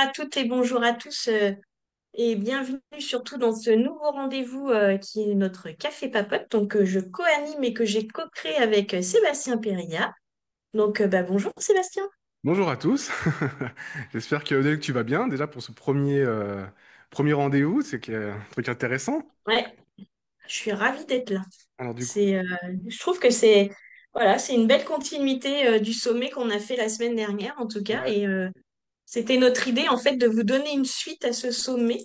à toutes et bonjour à tous et bienvenue surtout dans ce nouveau rendez-vous qui est notre Café Papote, donc je co-anime et que j'ai co-créé avec Sébastien Périlla. Donc bonjour Sébastien. Bonjour à tous. J'espère que, Odile, que tu vas bien déjà pour ce premier rendez-vous. Un truc intéressant. Ouais, je suis ravie d'être là. Alors du coup, C'est, je trouve que c'est voilà, c'est une belle continuité du sommet qu'on a fait la semaine dernière en tout cas ouais, et c'était notre idée en fait de vous donner une suite à ce sommet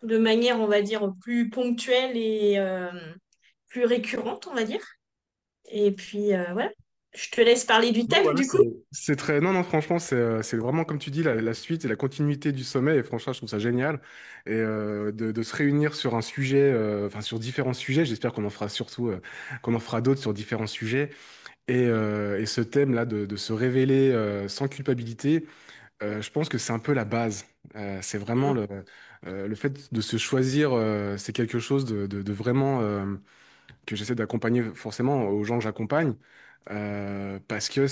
de manière on va dire plus ponctuelle et plus récurrente on va dire. Et puis, voilà. Je te laisse parler du non, thème, voilà, du coup. c'est très. Non, non, franchement, c'est vraiment comme tu dis la suite et la continuité du sommet. Et franchement, je trouve ça génial. Et de se réunir sur un sujet, enfin sur différents sujets. J'espère qu'on en fera surtout, qu'on en fera d'autres sur différents sujets. Et ce thème-là de se révéler sans culpabilité. Je pense que c'est un peu la base. C'est vraiment Mm, le fait de se choisir, c'est quelque chose de vraiment que j'essaie d'accompagner forcément aux gens que j'accompagne. Parce que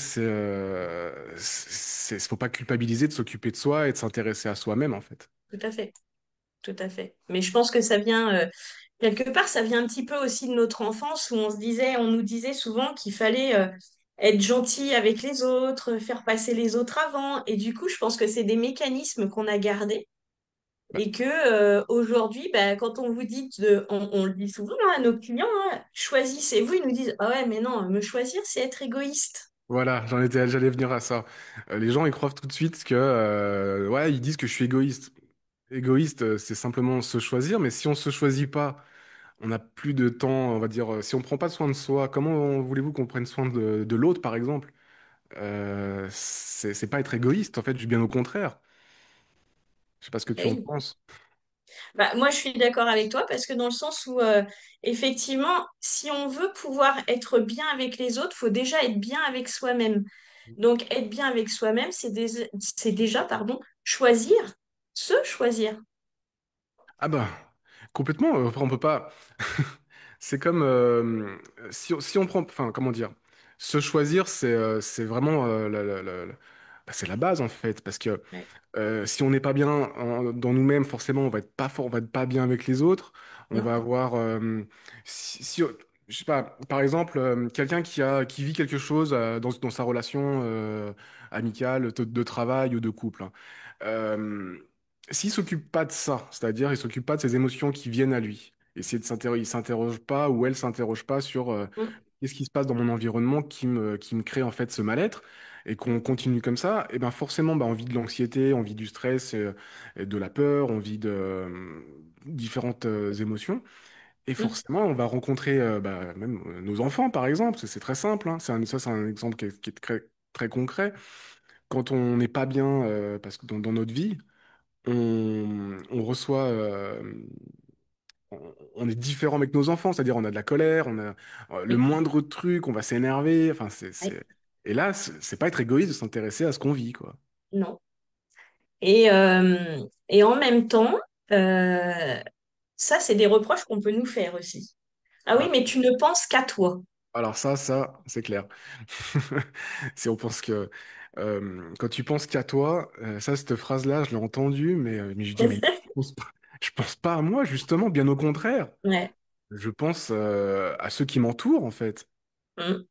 faut pas culpabiliser de s'occuper de soi et de s'intéresser à soi-même, en fait. tout à fait, tout à fait. Mais je pense que ça vient, quelque part, ça vient un petit peu aussi de notre enfance où on nous disait souvent qu'il fallait être gentil avec les autres, faire passer les autres avant. Et du coup, je pense que c'est des mécanismes qu'on a gardés Bah, et que aujourd'hui, quand on vous dit, on le dit souvent hein, à nos clients, hein, choisissez-vous, ils nous disent, ah ouais, mais non, me choisir, c'est être égoïste. voilà, j'allais venir à ça. Les gens, ils croient tout de suite que, ouais, ils disent que je suis égoïste. Égoïste, c'est simplement se choisir, mais si on se choisit pas, on n'a plus de temps, on va dire, si on prend pas soin de soi, comment voulez-vous qu'on prenne soin de l'autre, par exemple? C'est pas être égoïste, en fait, bien au contraire. Je sais pas ce que tu en Oui. penses. Bah, moi, je suis d'accord avec toi parce que dans le sens où, effectivement, si on veut pouvoir être bien avec les autres, faut déjà être bien avec soi-même. Donc, être bien avec soi-même, c'est déjà, pardon, choisir, se choisir. Ah bah, complètement, après, on peut pas. C'est comme si on prend, enfin, comment dire, se choisir, c'est vraiment bah, c'est la base en fait, parce que Ouais. si on n'est pas bien dans nous-mêmes, forcément, on va être pas bien avec les autres. On Non? va avoir, je sais pas, par exemple, quelqu'un qui vit quelque chose dans sa relation amicale, de travail ou de couple, hein. Euh, S'il s'occupe pas de ça, c'est-à-dire il s'occupe pas de ses émotions qui viennent à lui, il s'interroge pas ou elle s'interroge pas sur Mm, qu'est-ce qui se passe dans mon environnement qui me crée en fait ce mal-être et qu'on continue comme ça, et ben forcément, bah, on vit de l'anxiété, on vit du stress, et de la peur, on vit de différentes émotions. Et mm, forcément, on va rencontrer bah, même nos enfants, par exemple. C'est très simple, hein. C'est un exemple qui est très, très concret. Quand on n'est pas bien, parce que dans notre vie, on reçoit, on est différent avec nos enfants, c'est-à-dire on a de la colère, on a le oui. moindre truc, on va s'énerver. Enfin, Ouais. Et là, c'est pas être égoïste de s'intéresser à ce qu'on vit, quoi. Non. Et en même temps, euh, ça, c'est des reproches qu'on peut nous faire aussi. Ah oui, Ah, mais tu ne penses qu'à toi. alors c'est clair. Si on pense que quand tu penses qu'à toi, ça, cette phrase-là, je l'ai entendue, mais je dis, mais je pense pas à moi, justement, bien au contraire. Ouais. Je pense à ceux qui m'entourent, en fait. Mm,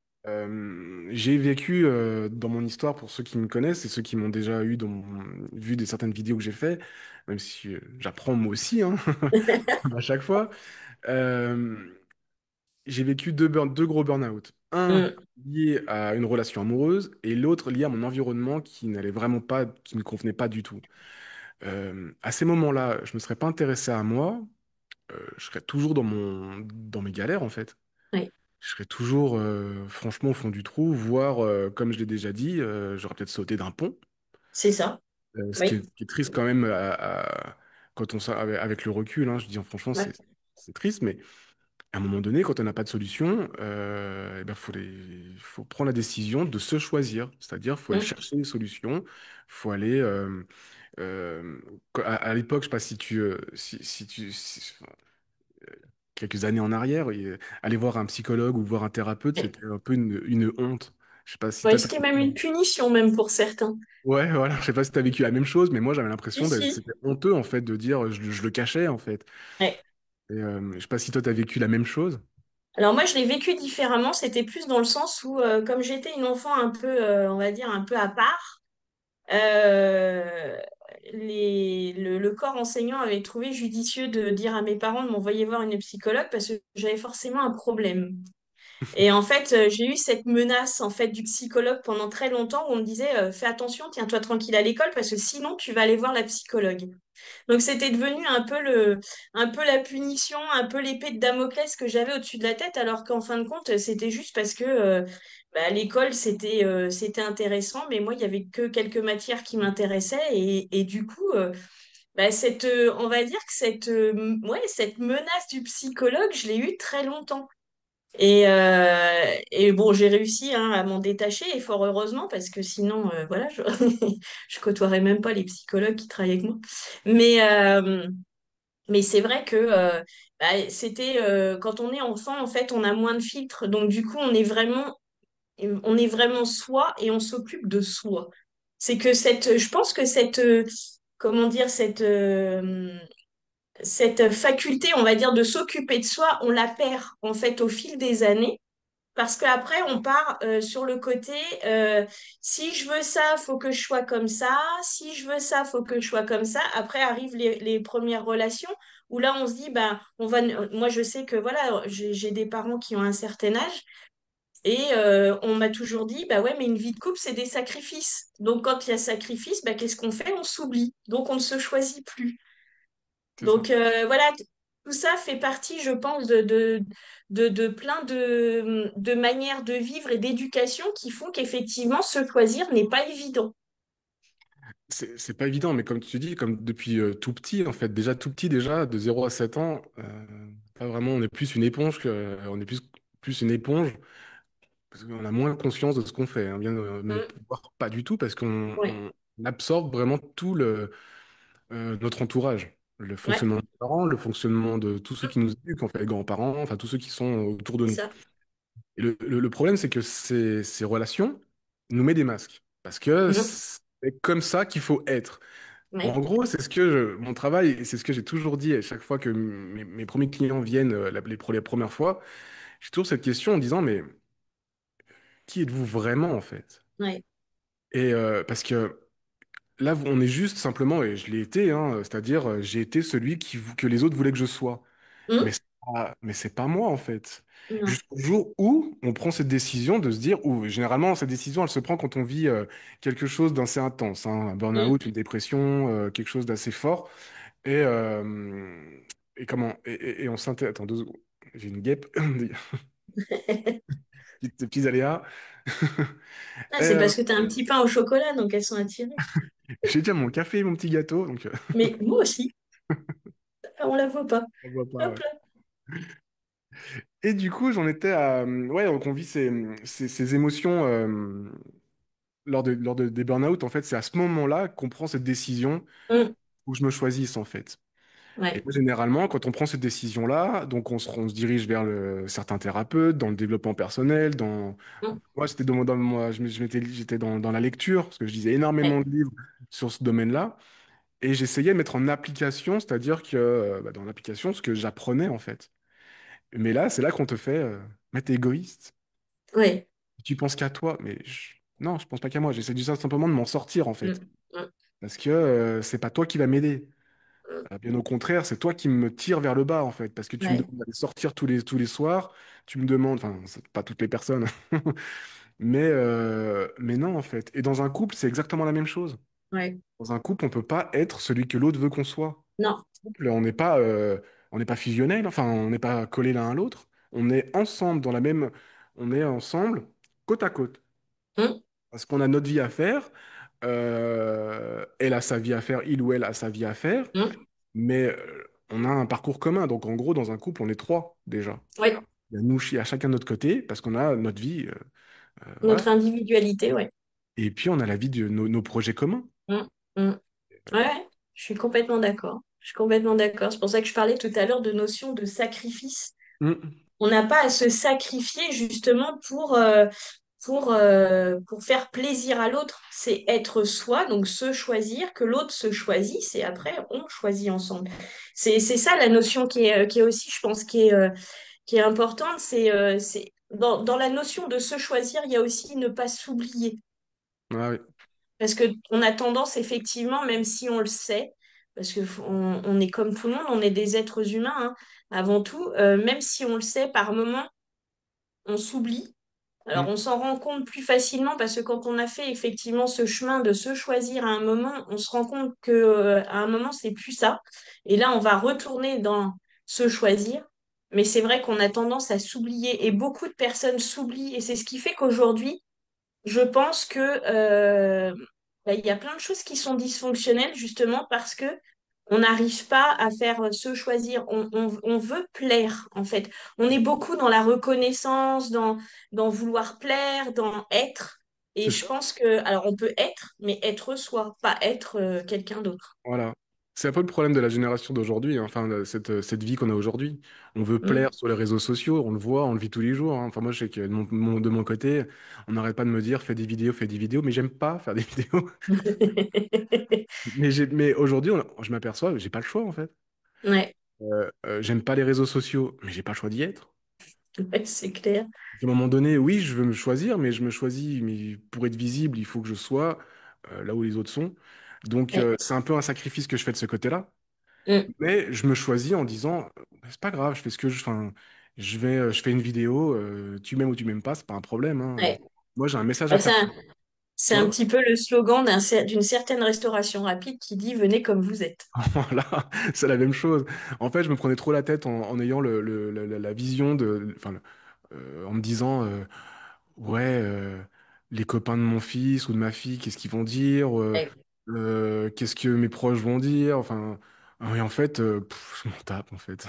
J'ai vécu dans mon histoire, pour ceux qui me connaissent et ceux qui m'ont déjà vu des certaines vidéos que j'ai fait, même si j'apprends moi aussi, hein, à chaque fois. euh, j'ai vécu deux gros burn-out. Un mm, lié à une relation amoureuse et l'autre lié à mon environnement qui n'allait vraiment pas, qui ne me convenait pas du tout. À ces moments-là, je me serais pas intéressé à moi, je serais toujours dans mes galères en fait. ouais. Je serais toujours franchement au fond du trou, voire, comme je l'ai déjà dit, j'aurais peut-être sauté d'un pont. C'est ça. Oui. Ce qui est triste quand même quand avec le recul, hein, je dis franchement, Ouais. c'est triste, mais à un moment donné, quand on n'a pas de solution, eh ben faut prendre la décision de se choisir. C'est-à-dire, faut aller Mm. chercher des solutions, faut aller. Euh, à l'époque, je sais pas si tu, enfin, quelques années en arrière, aller voir un psychologue ou voir un thérapeute, c'était un peu une honte. Je sais pas si Ouais, toi, ce qui est même une punition, même pour certains. ouais, voilà, je sais pas si t'as vécu la même chose, mais moi j'avais Si, l'impression que si. c'était honteux en fait de dire je le cachais en fait. Ouais. Et, je sais pas si toi t'as vécu la même chose. Alors moi, je l'ai vécu différemment. C'était plus dans le sens où, comme j'étais une enfant un peu, on va dire, un peu à part, euh, le corps enseignant avait trouvé judicieux de dire à mes parents de m'envoyer voir une psychologue parce que j'avais forcément un problème. Et en fait, j'ai eu cette menace en fait du psychologue pendant très longtemps où on me disait fais attention, tiens-toi tranquille à l'école parce que sinon tu vas aller voir la psychologue. Donc c'était devenu un peu la punition, un peu l'épée de Damoclès que j'avais au-dessus de la tête, alors qu'en fin de compte, c'était juste parce que bah, l'école, c'était intéressant, mais moi, il y avait que quelques matières qui m'intéressaient, et du coup, bah, on va dire que ouais, cette menace du psychologue, je l'ai eue très longtemps. Et bon, j'ai réussi hein, à m'en détacher, et fort heureusement, parce que sinon, voilà, je côtoierais même pas les psychologues qui travaillent avec moi. Mais, euh, mais c'est vrai que bah, quand on est enfant, en fait, on a moins de filtres. Donc, du coup, on est vraiment soi et on s'occupe de soi. C'est que je pense que comment dire, cette faculté, on va dire, de s'occuper de soi, on la perd, en fait, au fil des années. Parce qu'après, on part sur le côté, si je veux ça, faut que je sois comme ça. Si je veux ça, faut que je sois comme ça. Après arrivent les premières relations où là, on se dit, ben, moi, je sais que voilà, j'ai des parents qui ont un certain âge et on m'a toujours dit, bah ouais, mais une vie de couple, c'est des sacrifices. Donc, quand il y a sacrifice, bah, qu'est-ce qu'on fait? On s'oublie. Donc, on ne se choisit plus. C'est ça. Donc voilà, tout ça fait partie, je pense, de plein de manières de vivre et d'éducation qui font qu'effectivement, se choisir n'est pas évident. C'est pas évident, mais comme tu dis, comme depuis tout petit, en fait, déjà tout petit, déjà, de 0 à 7 ans, pas vraiment, on est plus une éponge on est plus une éponge, parce qu'on a moins conscience de ce qu'on fait, hein, bien, même Mm. voire pas du tout, parce qu'on Ouais, on absorbe vraiment tout notre entourage, le ouais, fonctionnement des parents, le fonctionnement de tous ceux mm, qui nous éduquent, en fait, les grands-parents, enfin tous ceux qui sont autour de c'est nous. ça. Et le problème, c'est que ces relations nous mettent des masques, parce que Mm. c'est comme ça qu'il faut être. En Ouais. gros, c'est ce que mon travail, et c'est ce que j'ai toujours dit à chaque fois que mes premiers clients viennent pour les premières fois, j'ai toujours cette question en disant, mais qui êtes-vous vraiment en fait? Ouais. Et parce que là, on est juste simplement, et je l'ai été, hein, c'est-à-dire j'ai été celui que les autres voulaient que je sois. Mm. Mais c'est pas moi en fait. Non. Jusqu'au jour où on prend cette décision de se dire, ou généralement cette décision elle se prend quand on vit quelque chose d'assez intense, hein, un Mm. burn-out, une dépression, quelque chose d'assez fort. Et, et on s'intéresse. Attends 2 secondes. J'ai une guêpe, des petits aléas. Ah, Et, c'est parce que tu as un petit pain au chocolat, donc elles sont attirées. j'ai déjà mon café et mon petit gâteau, donc Mais moi aussi, on la voit pas. on voit pas. Hop Ouais. là. Et du coup, j'en étais à. Ouais, donc on vit ces émotions des burn-out. En fait, c'est à ce moment-là qu'on prend cette décision Mm. où je me choisisse, en fait. Et Ouais. moi, généralement, quand on prend cette décision-là, donc on se dirige vers certains thérapeutes, dans le développement personnel, Mm. moi, c'était moi, j'étais dans la lecture, parce que je lisais Ouais. énormément de livres sur ce domaine-là, et j'essayais de mettre en application, c'est-à-dire que bah, dans l'application, ce que j'apprenais, en fait. Mais là, c'est là qu'on te fait, mais t'es égoïste, Ouais. tu penses qu'à toi, mais non, je pense pas qu'à moi, j'essaie juste simplement de m'en sortir, en fait, Mm. Mm. parce que c'est pas toi qui va m'aider. Mm. Bien au contraire, c'est toi qui me tire vers le bas, en fait, parce que tu me Ouais. demandes d'aller sortir tous les soirs, tu me demandes, enfin, c'est pas toutes les personnes, mais non, en fait. Et dans un couple, c'est exactement la même chose. Ouais. Dans un couple, on peut pas être celui que l'autre veut qu'on soit. Non. Couple, on n'est pas fusionnel, enfin, on n'est pas collés l'un à l'autre. On est ensemble on est ensemble côte à côte. Mm. Parce qu'on a notre vie à faire, elle a sa vie à faire, il ou elle a sa vie à faire. Mm. Mais on a un parcours commun. Donc, en gros, dans un couple, on est trois déjà. Ouais. Il y a nous à chacun de notre côté, parce qu'on a notre vie. Voilà. Notre individualité, ouais. Et puis, on a la vie de nos projets communs. Mm. Mm. Ouais, je suis complètement d'accord. Je suis complètement d'accord. C'est pour ça que je parlais tout à l'heure de notion de sacrifice. Mm. On n'a pas à se sacrifier justement pour faire plaisir à l'autre. C'est être soi, donc se choisir, que l'autre se choisisse et après on choisit ensemble. C'est ça la notion qui est aussi, je pense, qui est importante. Dans la notion de se choisir, il y a aussi ne pas s'oublier. Ah oui, Parce que on a tendance, effectivement, même si on le sait, parce que on est comme tout le monde, on est des êtres humains, hein, avant tout, même si on le sait, par moment, on s'oublie. Alors, mm, on s'en rend compte plus facilement parce que quand on a fait effectivement ce chemin de se choisir à un moment, on se rend compte que, à un moment, c'est plus ça. Et là, on va retourner dans se choisir. Mais c'est vrai qu'on a tendance à s'oublier et beaucoup de personnes s'oublient et c'est ce qui fait qu'aujourd'hui, je pense que il y a plein de choses qui sont dysfonctionnelles justement parce que on n'arrive pas à faire se choisir. On veut plaire en fait. On est beaucoup dans la reconnaissance, dans vouloir plaire, dans être. Et c'est je ça. pense que, alors on peut être, mais être soi, pas être quelqu'un d'autre. Voilà. C'est un peu le problème de la génération d'aujourd'hui, hein, enfin, cette vie qu'on a aujourd'hui. On veut Mm. plaire sur les réseaux sociaux, on le voit, on le vit tous les jours, hein. Enfin, moi, je sais que de mon côté, on n'arrête pas de me dire fais des vidéos, mais j'aime pas faire des vidéos. Mais aujourd'hui, je m'aperçois que j'ai pas le choix, en fait. Ouais, J'aime pas les réseaux sociaux, mais j'ai pas le choix d'y être. ouais, c'est clair. À un moment donné, oui, je veux me choisir, mais je me choisis, mais pour être visible, il faut que je sois là où les autres sont. Donc, Ouais. c'est un peu un sacrifice que je fais de ce côté-là. Mm. Mais je me choisis en disant, c'est pas grave, je fais ce que je, enfin, je fais une vidéo, tu m'aimes ou tu m'aimes pas, c'est pas un problème, hein. Ouais. Moi, j'ai un message à Ouais, faire. c'est Tu un vois? petit peu le slogan d'une certaine restauration rapide qui dit venez comme vous êtes. Voilà, c'est la même chose. En fait, je me prenais trop la tête en ayant la vision en me disant, ouais, les copains de mon fils ou de ma fille, qu'est-ce qu'ils vont dire, Ouais. qu'est-ce que mes proches vont dire, enfin, et en fait, je m'en tape, en fait.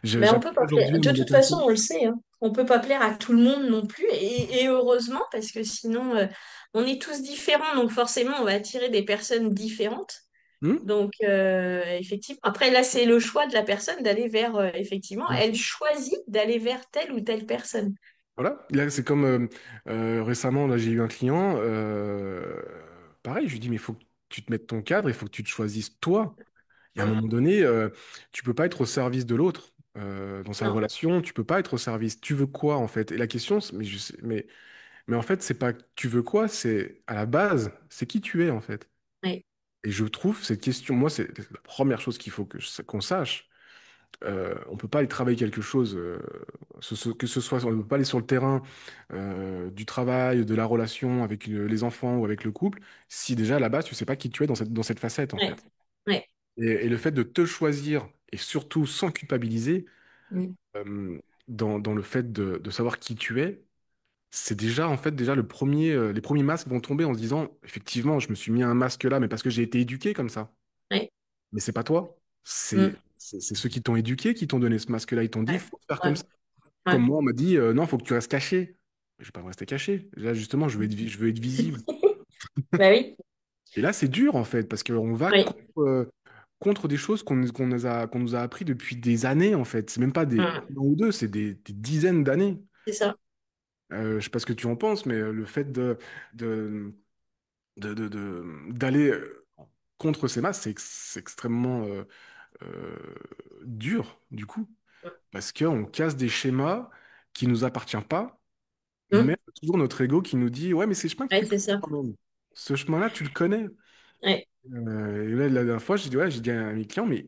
Mais on J'apprends peut pas plaire. aujourd'hui à De me toute façon, détacher. on le sait, hein. On peut pas plaire à tout le monde non plus. Et heureusement, parce que sinon, on est tous différents. Donc forcément, on va attirer des personnes différentes. Hmm. Donc effectivement, après, là, c'est le choix de la personne d'aller vers, effectivement, Bien elle sûr. choisit d'aller vers telle ou telle personne. Voilà. Là, c'est comme récemment, là, j'ai eu un client. Pareil, je lui dis, mais il faut que tu te mettes ton cadre, il faut que tu te choisisses toi. Et à un Mm. moment donné, tu peux pas être au service de l'autre. Dans sa Non, relation, tu peux pas être au service. Tu veux quoi, en fait? Et la question, mais en fait, c'est pas tu veux quoi, c'est à la base, c'est qui tu es, en fait. ouais, Et je trouve cette question, moi, c'est la première chose qu'il faut qu'on sache. On peut pas aller travailler quelque chose, que ce soit, on ne peut pas aller sur le terrain du travail, de la relation avec les enfants ou avec le couple, si déjà à la base tu sais pas qui tu es dans cette facette en ouais, fait. ouais. Et le fait de te choisir et surtout sans culpabiliser Mm. euh, dans le fait de savoir qui tu es, c'est déjà en fait déjà les premiers masques vont tomber en se disant effectivement je me suis mis un masque là mais parce que j'ai été éduqué comme ça. Ouais. Mais c'est pas toi, Mm. c'est ceux qui t'ont éduqué qui t'ont donné ce masque-là. Ils t'ont dit Ouais, faut faire ouais, comme ça. ouais. Comme moi, on m'a dit, non, faut que tu restes caché. Je vais pas me rester caché. Là, justement, je veux être visible. Bah oui, Et là, c'est dur, en fait, parce qu'on va oui. contre des choses qu'on nous a appris depuis des années, en fait. C'est même pas des Mm. un ou deux, c'est des dizaines d'années. C'est ça. Je sais pas ce que tu en penses, mais le fait de, d'aller contre ces masses, c'est extrêmement euh, dur, du coup, parce qu'on casse des schémas qui nous appartiennent pas. Mm. Mais toujours notre ego qui nous dit, ouais, mais c'est le chemin que Ouais, tu c'est connais ça. quand même. Ce chemin-là, tu le connais. Ouais. Et là, la dernière fois, j'ai dit à mes clients, mais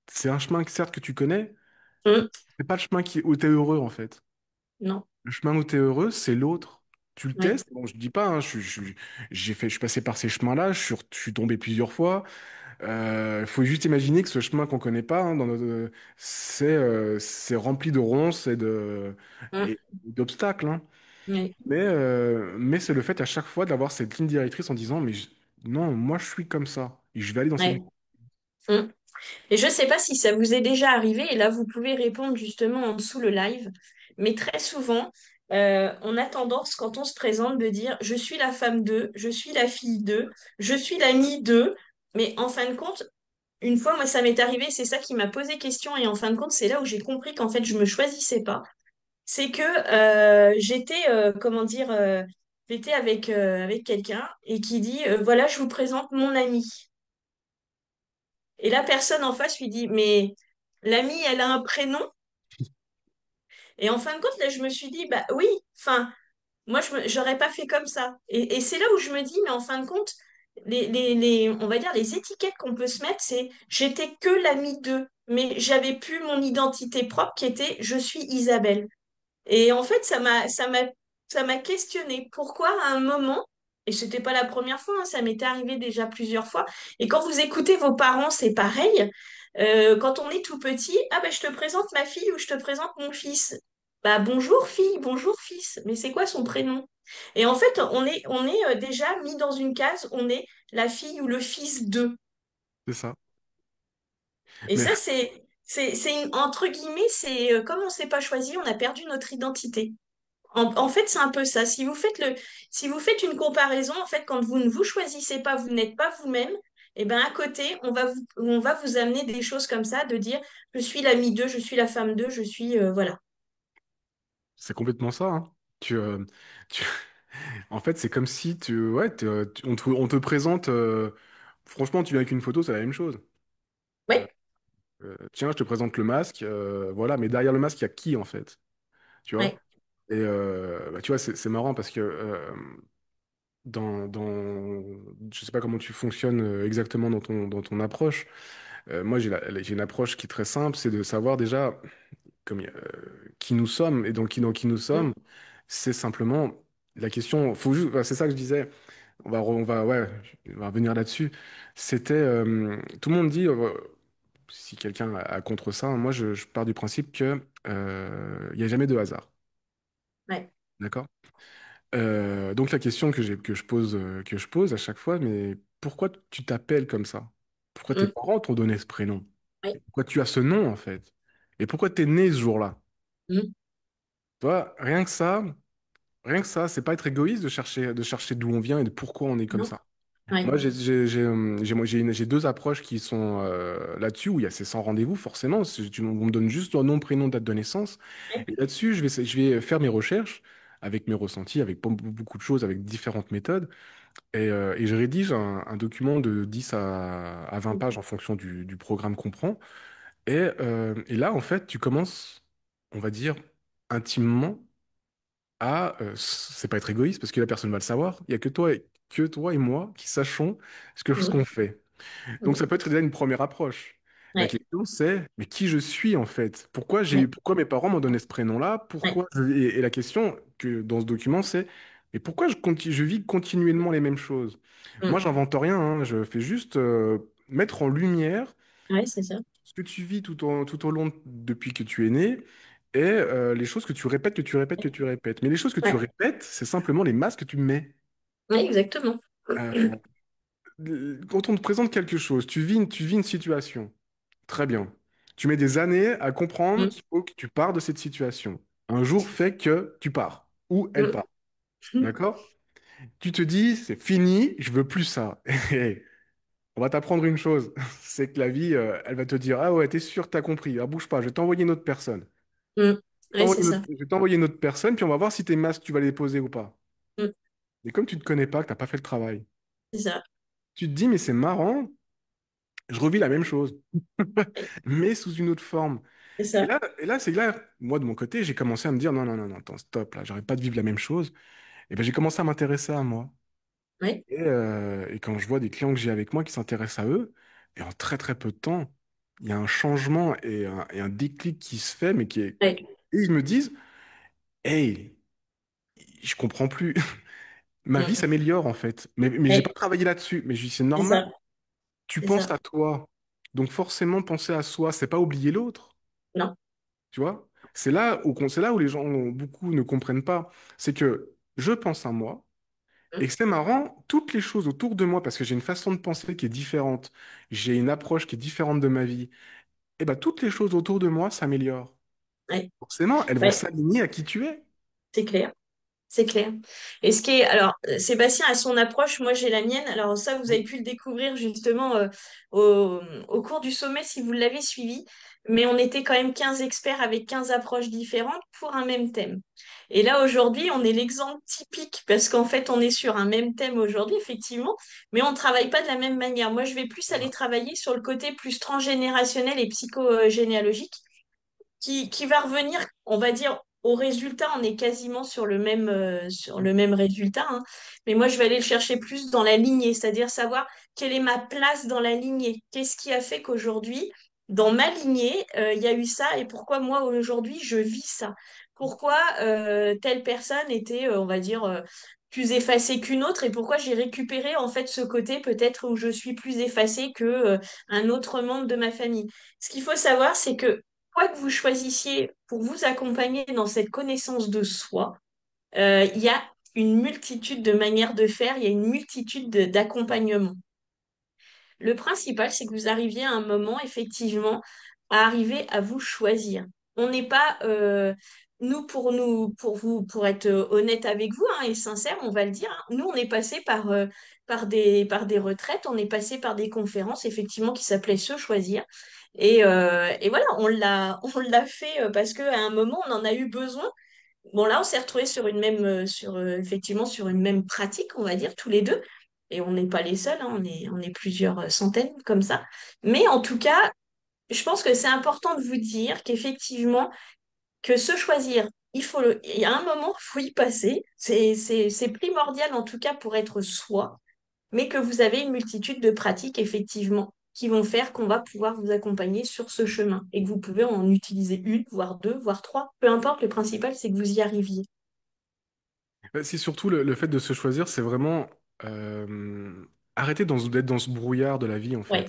c'est un chemin que certes que tu connais, Mm. c'est pas le chemin où tu es heureux en fait. Non. Le chemin où tu es heureux, c'est l'autre. Tu le Ouais. testes. Bon, je dis pas, hein, je suis passé par ces chemins-là, je suis tombé plusieurs fois. Il faut juste imaginer que ce chemin qu'on connaît pas, hein, c'est rempli de ronces Mm. et d'obstacles, hein. Ouais. Mais c'est le fait à chaque fois d'avoir cette ligne directrice en disant, non, moi je suis comme ça, et je vais aller dans cette... Ouais. Mm. Et je ne sais pas si ça vous est déjà arrivé, et là vous pouvez répondre justement en dessous le live, mais très souvent, on a tendance, quand on se présente, de dire je suis la femme d'eux, je suis la fille d'eux, je suis l'amie d'eux, mais en fin de compte, une fois, moi ça m'est arrivé, c'est ça qui m'a posé question, et en fin de compte, c'est là où j'ai compris qu'en fait je me choisissais pas. c'est que j'étais, comment dire, j'étais avec quelqu'un et qui dit, voilà, je vous présente mon ami. Et la personne en face lui dit, mais l'amie, elle a un prénom? Et en fin de compte, là, je me suis dit, bah oui, enfin, moi, j'aurais pas fait comme ça. Et c'est là où je me dis, mais en fin de compte, on va dire, les étiquettes qu'on peut se mettre, c'est j'étais que l'amie d'eux, mais j'avais plus mon identité propre qui était je suis Isabelle. Et en fait, ça m'a questionné. Pourquoi à un moment, et c'était pas la première fois, hein, ça m'était arrivé déjà plusieurs fois, et quand vous écoutez vos parents, c'est pareil. Quand on est tout petit, ah ben je te présente ma fille ou je te présente mon fils. Bah bonjour fille, bonjour fils, mais c'est quoi son prénom? Et en fait, on est déjà mis dans une case, on est la fille ou le fils d'eux. C'est ça. Et Mais ça, entre guillemets, c'est comme on ne s'est pas choisi, on a perdu notre identité. En fait, c'est un peu ça. Si vous faites une comparaison, en fait, quand vous ne vous choisissez pas, vous n'êtes pas vous-même, et ben à côté, on va vous amener des choses comme ça, de dire, je suis l'ami d'eux, je suis la femme d'eux, je suis, voilà. c'est complètement ça, hein. Tu, tu- En fait, c'est comme si ouais, on te présente. Franchement, tu viens avec une photo, c'est la même chose. Oui, Tiens, je te présente le masque, voilà. Mais derrière le masque, il y a qui en fait? Tu vois? oui, Et bah, tu vois, c'est marrant parce que je sais pas comment tu fonctionnes exactement dans ton approche. Moi, j'ai une approche qui est très simple, c'est de savoir déjà qui nous sommes et donc qui nous mm, sommes. C'est simplement la question. Faut juste, bah, c'est ça que je disais. Ouais, on va revenir là-dessus. C'était, tout le monde dit, si quelqu'un a contre ça, moi je pars du principe que il n'y a jamais de hasard. ouais, D'accord? Donc la question que je pose à chaque fois, mais pourquoi tu t'appelles comme ça? Pourquoi tes mm, parents t'ont donné ce prénom? ouais, Pourquoi tu as ce nom en fait? Et pourquoi t'es né ce jour-là? mm, Tu vois, rien que ça, c'est pas être égoïste de chercher d'où on vient et de pourquoi on est comme non, ça. ouais, Moi, j'ai deux approches qui sont là-dessus, où il y a ces 100 rendez-vous, forcément. On me donne juste leur nom, prénom, date de naissance. ouais, Et là-dessus, je vais faire mes recherches avec mes ressentis, avec beaucoup de choses, avec différentes méthodes. Et je rédige un document de 10 à 20 mm, pages en fonction du programme qu'on prend. Et là, en fait, tu commences, on va dire, intimement c'est pas être égoïste parce que la personne va le savoir. Il y a que toi et moi qui sachons ce mm, qu'on fait. Donc mm, ça peut être déjà une première approche. La ouais, question c'est, mais qui je suis en fait? ouais, Pourquoi mes parents m'ont donné ce prénom-là? ouais, Et la question que dans ce document c'est, mais pourquoi je vis continuellement les mêmes choses? mm, Moi, j'invente rien, hein. Je fais juste mettre en lumière ouais, c'est ça. ce que tu vis tout au long depuis que tu es né et les choses que tu répètes, que tu répètes, que tu répètes. Mais les choses que tu Ouais, répètes, c'est simplement les masques que tu mets. ouais, exactement. Euh, Quand on te présente quelque chose, tu vis une situation. Très bien. Tu mets des années à comprendre Mm, qu'il faut que tu pars de cette situation. Un jour fait que tu pars. Ou elle mm, part. D'accord? Tu te dis, c'est fini, je veux plus ça. Et on va t'apprendre une chose, c'est que la vie, elle va te dire, ah ouais, t'es sûr, t'as compris, ah, bouge pas, je vais t'envoyer une autre personne. mm, ouais, c'est ça. Je vais t'envoyer une autre personne, puis on va voir si tes masques, tu vas les poser ou pas. Mm, Mais comme tu ne te connais pas, que tu n'as pas fait le travail, c'est ça. tu te dis, mais c'est marrant, je revis la même chose, Ouais, mais sous une autre forme. c'est ça. Et là, c'est là, moi, de mon côté, j'ai commencé à me dire, non, non, non, non, attends, stop, là, j'arrête pas de vivre la même chose. Et ben, j'ai commencé à m'intéresser à moi. Ouais, Et quand je vois des clients que j'ai avec moi qui s'intéressent à eux, et en très, très peu de temps, il y a un changement et un déclic qui se fait, mais qui est... ouais, Et ils me disent, hey, je comprends plus. Ma vie mm, s'améliore en fait. Mais j'ai pas ouais, travaillé là-dessus. Mais je dis, c'est c'est normal. ça. Tu C'est penses ça. à toi. Donc forcément, penser à soi, c'est pas oublier l'autre. Non. Tu vois? C'est là où les gens beaucoup ne comprennent pas. C'est que je pense à moi. Mm, Et que c'est marrant, toutes les choses autour de moi, parce que j'ai une façon de penser qui est différente, j'ai une approche qui est différente de ma vie, et ben toutes les choses autour de moi s'améliorent. ouais, Forcément, elles vont ouais, s'aligner à qui tu es. c'est clair. C'est clair. Et ce qui est, alors, Sébastien a son approche, moi j'ai la mienne. Alors ça, vous avez pu le découvrir justement au, au cours du sommet si vous l'avez suivi. Mais on était quand même 15 experts avec 15 approches différentes pour un même thème. Et là, aujourd'hui, on est l'exemple typique parce qu'en fait, on est sur un même thème aujourd'hui, effectivement, mais on ne travaille pas de la même manière. Moi, je vais plus aller travailler sur le côté plus transgénérationnel et psychogénéalogique qui va revenir, on va dire, au résultat, on est quasiment sur le même résultat, hein. Mais moi, je vais aller le chercher plus dans la lignée, c'est-à-dire savoir quelle est ma place dans la lignée. Qu'est-ce qui a fait qu'aujourd'hui, dans ma lignée, il y a eu ça et pourquoi moi, aujourd'hui, je vis ça? Pourquoi telle personne était, on va dire, plus effacée qu'une autre et pourquoi j'ai récupéré en fait ce côté peut-être où je suis plus effacée que un autre membre de ma famille. Ce qu'il faut savoir, c'est que quoi que vous choisissiez pour vous accompagner dans cette connaissance de soi, il y a une multitude de manières de faire, il y a une multitude d'accompagnements. Le principal, c'est que vous arriviez à un moment, effectivement, à arriver à vous choisir. On n'est pas, pour vous, pour être honnête avec vous hein, et sincère, on va le dire, hein, nous, on est passé par des retraites, on est passé par des conférences, effectivement, qui s'appelaient Se choisir. Et voilà, on l'a fait parce qu'à un moment, on en a eu besoin. Bon, là, on s'est retrouvés sur une même, effectivement, sur une même pratique, on va dire, tous les deux. Et on n'est pas les seuls, hein, on est plusieurs centaines comme ça. Mais en tout cas, je pense que c'est important de vous dire qu'effectivement, que se choisir, il y a un moment, il faut y passer. C'est primordial, en tout cas, pour être soi mais que vous avez une multitude de pratiques, effectivement, qui vont faire qu'on va pouvoir vous accompagner sur ce chemin et que vous pouvez en utiliser une, voire deux, voire trois. Peu importe, le principal, c'est que vous y arriviez. C'est surtout le fait de se choisir, c'est vraiment arrêter d'être dans ce brouillard de la vie, en fait. Ouais.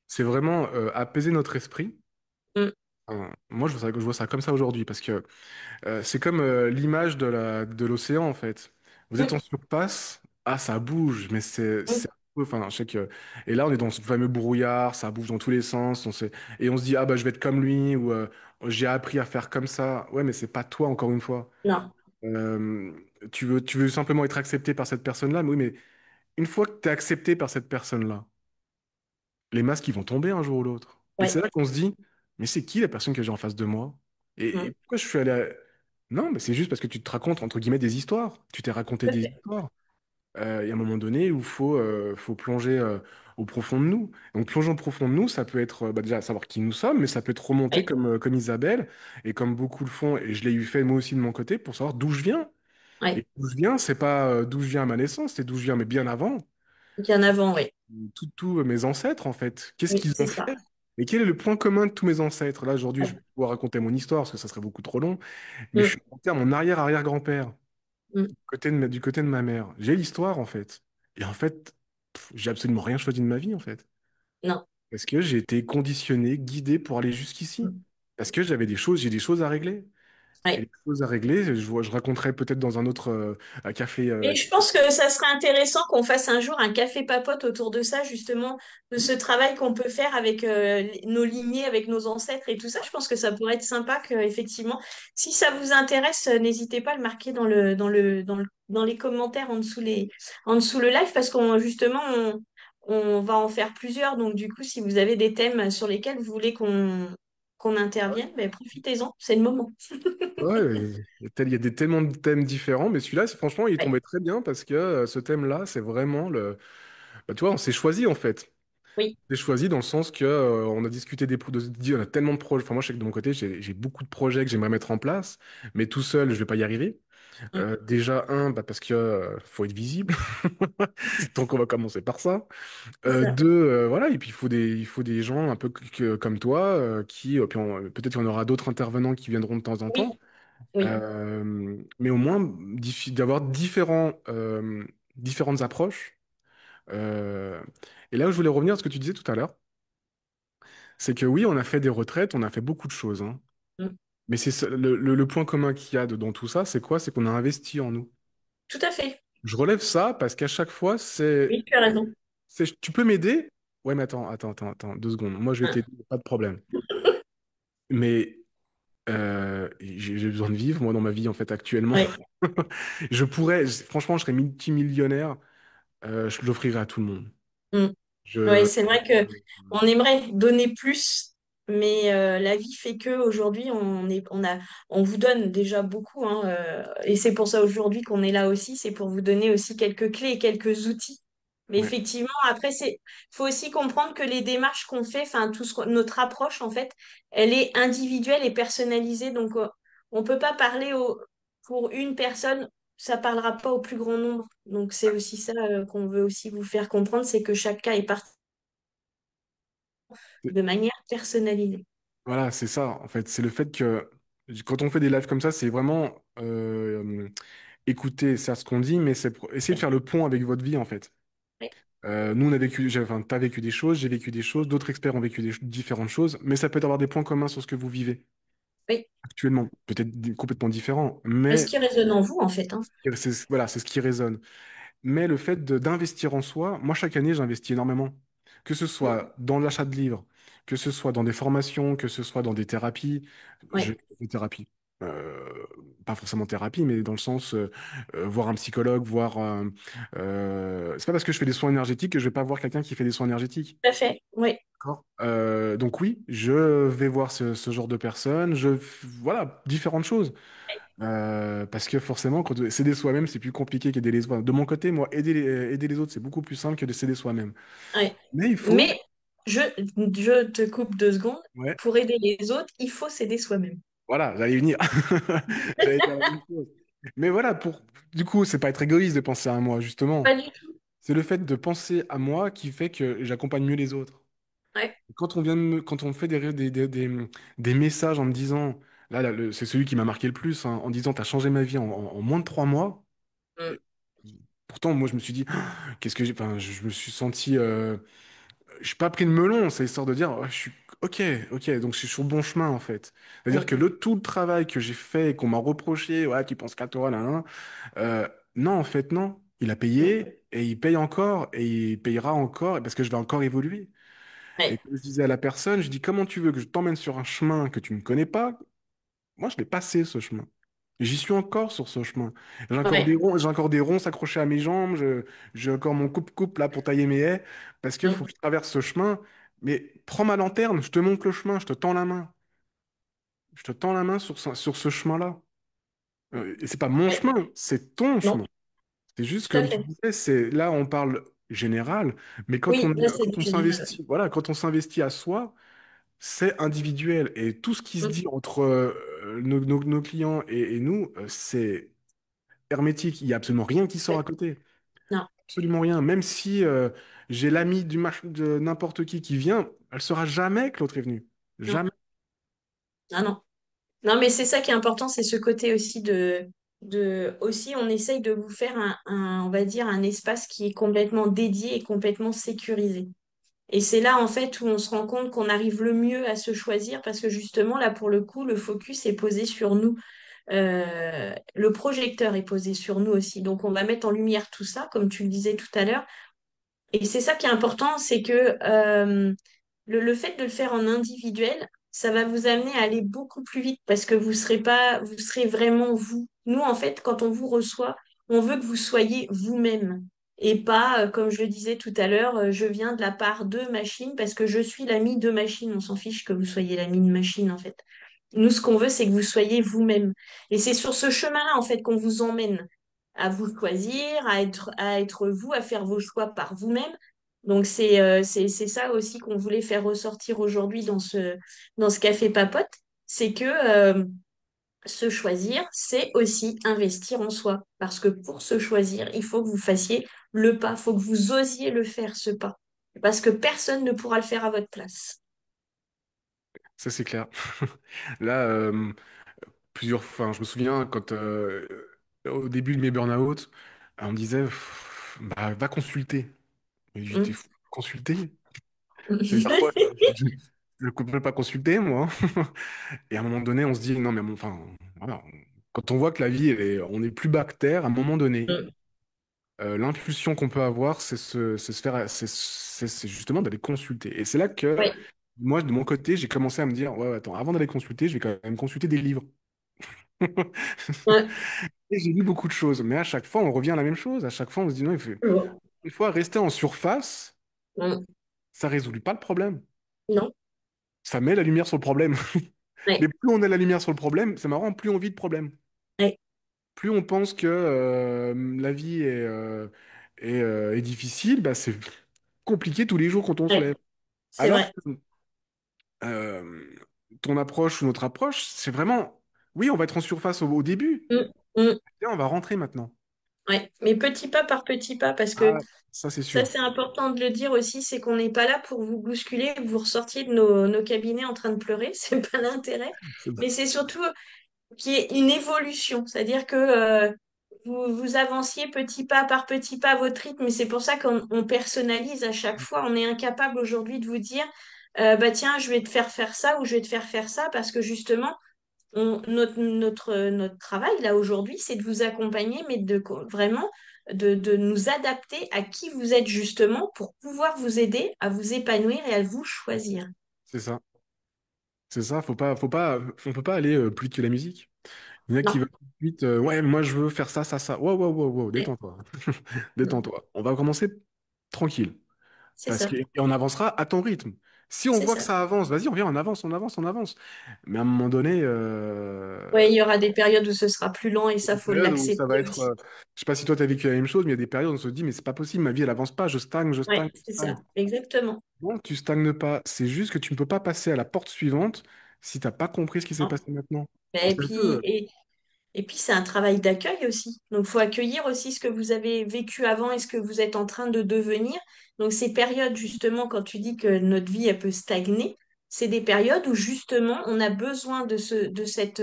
C'est vraiment apaiser notre esprit. Mm, Moi, je vois ça comme ça aujourd'hui, parce que c'est comme l'image de l'océan, en fait. Vous êtes en mm, surface, ah, ça bouge, mais mm. enfin, je sais que... Et là, on est dans ce fameux brouillard, ça bouge dans tous les sens, et on se dit, ah, bah, je vais être comme lui, ou j'ai appris à faire comme ça. Ouais, mais c'est pas toi, encore une fois. Non, Euh, tu veux simplement être accepté par cette personne-là, mais oui, mais une fois que tu es accepté par cette personne-là, les masques, ils vont tomber un jour ou l'autre. Et ouais. c'est là qu'on se dit, mais c'est qui la personne que j'ai en face de moi? Et Mm. pourquoi je suis allé Non, mais c'est juste parce que tu te racontes, entre guillemets, des histoires. Tu t'es raconté Tout à des fait. histoires. Il y a un moment donné où faut plonger au profond de nous. Donc, plonger au profond de nous, ça peut être bah, déjà savoir qui nous sommes, mais ça peut être remonter Ouais, comme Isabelle, et comme beaucoup le font, et je l'ai eu fait moi aussi de mon côté, pour savoir d'où je viens. ouais. Et d'où je viens, c'est pas d'où je viens à ma naissance, c'est d'où je viens, mais bien avant. Bien avant, oui. Tous mes ancêtres, en fait. Qu'est-ce Oui, qu'ils c'est ont ça. fait? Et quel est le point commun de tous mes ancêtres? Là, aujourd'hui, je Ouais. vais pouvoir raconter mon histoire, parce que ça serait beaucoup trop long, mais je Mm, suis remonté à mon arrière-arrière-grand-père, mm. du côté de ma mère. J'ai l'histoire, en fait. Et en fait, j'ai absolument rien choisi de ma vie, en fait. Non. Parce que j'ai été conditionné, guidé pour aller jusqu'ici. Mm. Parce que j'ai des choses à régler. Et Ouais. les choses à régler, je raconterai peut-être dans un autre café. Et je pense que ça serait intéressant qu'on fasse un jour un café papote autour de ça, justement, de ce travail qu'on peut faire avec nos lignées, avec nos ancêtres et tout ça. Je pense que ça pourrait être sympa que, effectivement, si ça vous intéresse, n'hésitez pas à le marquer dans les commentaires en dessous le live, parce qu'on, justement, on va en faire plusieurs. Donc, du coup, si vous avez des thèmes sur lesquels vous voulez qu'on intervienne, ben, profitez-en, c'est le moment. Ouais, il y a tellement de thèmes différents, mais celui-là, franchement, il Ouais. tombait très bien parce que ce thème-là, c'est vraiment le. Bah, tu vois, on s'est choisi en fait. Oui. On s'est choisi dans le sens que on a discuté on a tellement de projets. Enfin, moi, je sais que de mon côté, j'ai beaucoup de projets que j'aimerais mettre en place, mais tout seul, je vais pas y arriver. Mm. Déjà, bah, parce que faut être visible. Donc, on va commencer par ça. C'est ça. Deux, voilà, et puis il faut des gens un peu comme toi qui, puis peut-être qu'il y en aura d'autres intervenants qui viendront de temps en temps. Oui. Oui. Mais au moins d'avoir différentes approches. Euh, et là où je voulais revenir à ce que tu disais tout à l'heure, c'est que oui, on a fait des retraites, on a fait beaucoup de choses, hein. Mm. Mais le point commun qu'il y a dans tout ça, c'est quoi? C'est qu'on a investi en nous. Tout à fait. Je relève ça parce qu'à chaque fois, Oui, tu as raison. tu peux m'aider? Ouais, mais attends, 2 secondes. Moi, je vais Hein. t'aider, pas de problème. Mais j'ai besoin de vivre, moi, dans ma vie, en fait, actuellement. Oui. Franchement, je serais multimillionnaire, je l'offrirais à tout le monde. Mm. Oui, Je, c'est vrai que on aimerait donner plus, mais la vie fait que aujourd'hui on vous donne déjà beaucoup, hein, et c'est pour ça aujourd'hui qu'on est là aussi, c'est pour vous donner aussi quelques clés et quelques outils. Mais ouais. effectivement, après faut aussi comprendre que les démarches qu'on fait, enfin notre approche en fait, elle est individuelle et personnalisée, donc on peut pas parler pour une personne, ça parlera pas au plus grand nombre. Donc c'est aussi ça qu'on veut aussi vous faire comprendre, c'est que chaque cas est de manière personnalisée. Voilà, c'est ça, en fait. C'est le fait que quand on fait des lives comme ça, c'est vraiment écouter, c'est ce qu'on dit, mais c'est pour essayer de Oui, faire le pont avec votre vie, en fait. oui, Nous, on a vécu, enfin, t'as vécu des choses, j'ai vécu des choses, d'autres experts ont vécu différentes choses, mais ça peut avoir des points communs sur ce que vous vivez oui. actuellement. Peut-être complètement différents, Mais ce mais qui résonne en vous, en fait, hein. voilà, c'est ce qui résonne. Mais le fait d'investir en soi, moi, chaque année, j'investis énormément. Que ce Mm. soit dans l'achat de livres, que ce soit dans des formations, que ce soit dans des thérapies, Oui, des thérapies. Pas forcément thérapie, mais dans le sens voir un psychologue, c'est pas parce que je fais des soins énergétiques que je vais pas voir quelqu'un qui fait des soins énergétiques. tout à fait. Oui, D'accord. Donc oui, je vais voir ce genre de personnes, voilà, différentes choses. Parce que forcément, quand s'aider soi-même, c'est plus compliqué qu'aider les autres. De mon côté, moi, aider les autres, c'est beaucoup plus simple que de s'aider soi-même. oui. Mais il faut, Mais je, je te coupe 2 secondes. ouais, Pour aider les autres, il faut s'aider soi-même. voilà, j'allais venir. J'allais dire la même chose. Mais voilà, du coup, c'est pas être égoïste de penser à moi, justement. Pas du tout. C'est le fait de penser à moi qui fait que j'accompagne mieux les autres. Ouais. Quand on me fait des messages en me disant, c'est celui qui m'a marqué le plus, hein, en disant, t'as changé ma vie en moins de 3 mois. Mm. Et pourtant, moi, je me suis dit, qu'est-ce que j'ai, enfin, je me suis senti, je suis pas pris de melon, c'est histoire de dire, ouais, je suis, ok, ok, donc je suis sur le bon chemin, en fait. C'est-à-dire que Mm. tout le travail que j'ai fait et qu'on m'a reproché, ouais, tu penses qu'à toi, là, là, non, en fait, non. Il a Mm. payé et il paye encore et il payera encore parce que je vais encore évoluer. Et Ouais. comme je disais à la personne, je dis, comment tu veux que je t'emmène sur un chemin que tu ne connais pas? Moi, je l'ai passé, ce chemin. J'y suis encore sur ce chemin. Ouais. J'ai encore des ronces accrochées à mes jambes. J'ai encore mon coupe-coupe là pour tailler mes haies. Parce qu'il faut Mm. que je traverse ce chemin. Mais prends ma lanterne, je te montre le chemin, je te tends la main. Je te tends la main sur ce chemin-là. Et c'est pas mon Ouais. chemin, c'est ton Non, chemin. C'est juste tout à comme tu fait. disais, là on parle général, mais Oui, là, c'est du quand on général. s'investit, voilà, quand on s'investit à soi, c'est individuel. Et tout ce qui se Mm. dit entre nos clients et nous, c'est hermétique. Il n'y a absolument rien qui sort Ouais. à côté. Non, Absolument rien. Même si j'ai l'ami de n'importe qui vient, elle saura jamais que l'autre est venu. non, Jamais. non, non. Non, mais c'est ça qui est important, c'est ce côté aussi aussi, on essaye de vous faire on va dire, un espace qui est complètement dédié et complètement sécurisé. Et c'est là, en fait, où on se rend compte qu'on arrive le mieux à se choisir parce que justement, là, pour le coup, le focus est posé sur nous. Le projecteur est posé sur nous aussi. Donc, on va mettre en lumière tout ça, comme tu le disais tout à l'heure. Et c'est ça qui est important, c'est que le fait de le faire en individuel, ça va vous amener à aller beaucoup plus vite parce que vous serez vraiment vous. Nous, en fait, quand on vous reçoit, on veut que vous soyez vous-même et pas, comme je le disais tout à l'heure, je viens de la part de machine parce que je suis l'ami de machine. On s'en fiche que vous soyez l'ami de machine, en fait. Nous, ce qu'on veut, c'est que vous soyez vous-même. Et c'est sur ce chemin-là, en fait, qu'on vous emmène à vous choisir, à être vous, à faire vos choix par vous-même. Donc, c'est ça aussi qu'on voulait faire ressortir aujourd'hui dans ce café papote. C'est que se choisir, c'est aussi investir en soi. Parce que pour se choisir, il faut que vous fassiez le pas, il faut que vous osiez le faire, ce pas. Parce que personne ne pourra le faire à votre place. Ça, c'est clair. Là, plusieurs fois, enfin, je me souviens quand au début de mes burn-out, on me disait, bah, va consulter. Et j'étais Mm. fou. Consulter? Ça veut dire quoi, ça? Je ne peux pas consulter, moi. Et à un moment donné, on se dit, non, mais enfin, voilà. Quand on voit que la vie, on est plus bas que terre, à un moment donné, Mm. l'impulsion qu'on peut avoir, c'est se faire, c'est justement d'aller consulter. Et c'est là que, Oui, moi, de mon côté, j'ai commencé à me dire, ouais, ouais, attends, avant d'aller consulter, je vais quand même consulter des livres. Ouais. Et j'ai vu beaucoup de choses, mais à chaque fois, on revient à la même chose. À chaque fois, on se dit non, Toujours. une fois rester en surface, Mm. ça résout pas le problème. Non. Ça met la lumière sur le problème. Ouais. Mais plus on a la lumière sur le problème, c'est marrant, plus on vit de problème. Ouais. Plus on pense que la vie est difficile, bah, c'est compliqué tous les jours quand on se Ouais. lève. C'est Alors vrai. que euh, ton approche ou notre approche, c'est vraiment, oui, on va être en surface au début, Mm. Mm. et on va rentrer maintenant. Ouais. Mais petit pas par petit pas, parce que Ah, ça c'est ça, sûr. c'est important de le dire aussi, c'est qu'on n'est pas là pour vous bousculer, que vous ressortiez de nos cabinets en train de pleurer, c'est pas l'intérêt. Mais c'est surtout qu'il y ait une évolution, c'est-à-dire que vous avanciez petit pas par petit pas à votre rythme, et c'est pour ça qu'on personnalise à chaque fois. On est incapable aujourd'hui de vous dire, bah tiens, je vais te faire faire ça ou je vais te faire faire ça, parce que justement, notre travail là aujourd'hui, c'est de vous accompagner, mais vraiment de nous adapter à qui vous êtes justement pour pouvoir vous aider à vous épanouir et à vous choisir. C'est ça. C'est ça, on peut pas aller plus vite que la musique. Il y en a qui Non, veulent tout de suite, ouais, moi je veux faire ça, ça, ça. Wow, wow, wow, wow, ouais, détends-toi. Détends-toi. On va commencer tranquille. c'est ça, Et on avancera à ton rythme. Si on c'est voit que ça. ça avance, vas-y, on vient, on avance, on avance, on avance. Mais à un moment donné, Ouais, il y aura des périodes où ce sera plus lent et ça, des faut périodes où ça va l'accepter être, aussi. je sais pas si toi tu as vécu la même chose, mais il y a des périodes où on se dit, mais c'est pas possible, ma vie elle avance pas, je stagne, je stagne, Ouais, je c'est stagne. ça, exactement. Non, tu stagnes pas. C'est juste que tu ne peux pas passer à la porte suivante si t'as pas compris ce qui s'est Hein. passé maintenant. Et C'est un puis, peu, et puis c'est un travail d'accueil aussi. Donc, il faut accueillir aussi ce que vous avez vécu avant et ce que vous êtes en train de devenir. Donc, ces périodes, justement, quand tu dis que notre vie, elle peut stagner, c'est des périodes où, justement, on a besoin de cette